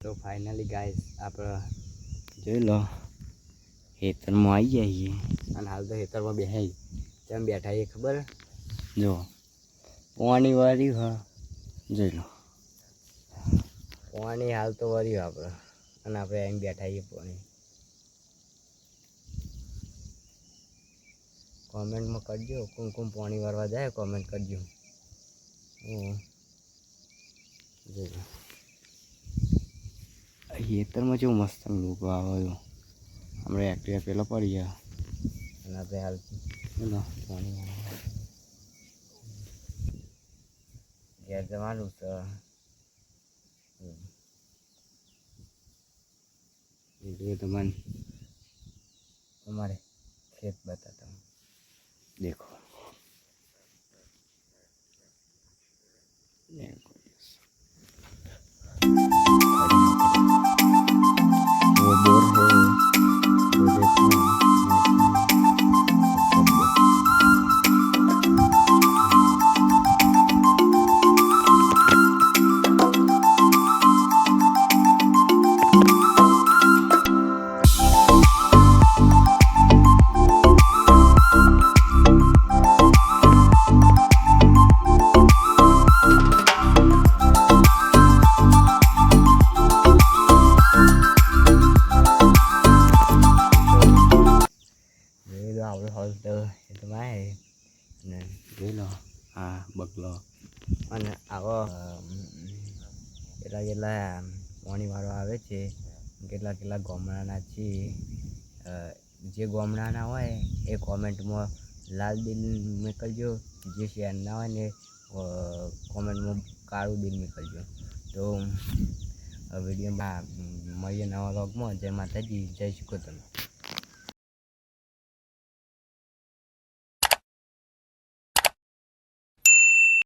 તો finally guys આપણે જોઈ લો ખેતરમાં આવી ગયા છીએ અને હાલ તો ખેતરમાં બેસાઈ તેમ બેઠા છીએ ખબર જો પાણી વાર્યું હા જોઈ લો પાણી હાલ તો વાર્યું આપણે અને આપણે અહીં બેઠા છીએ પાણી કોમેન્ટમાં કરજો કોણ કોણ પાણી વારવા જાય કોમેન્ટ કરજો જોઈ લો ખેતરમાં જેવું મસ્ત લોકો આવે આપણે એક્ટિવા પેલો પડી ગયા અને આપણે હાલ પાણી ઘેર જવાનું છે એટલે તમને અમારે ખેત બતાતા देखो वो बोर है वो देखो આપણે હાલ તો ખેતમાં આવે અને જોઈ લો આ બગલો અને આવો કેટલા પાણીવાળો આવે છે કેટલા ગામડાના છે જે ગામડાના હોય એ કોમેન્ટમાં લાલ દિલ મોકલજો જે શહેરના હોય ને કોમેન્ટમાં કાળું દિલ મોકલજો તો વિડીયોમાં મળીએ નવા વ્લોગમાં જય માતાજી જય શ્રી કૃષ્ણ.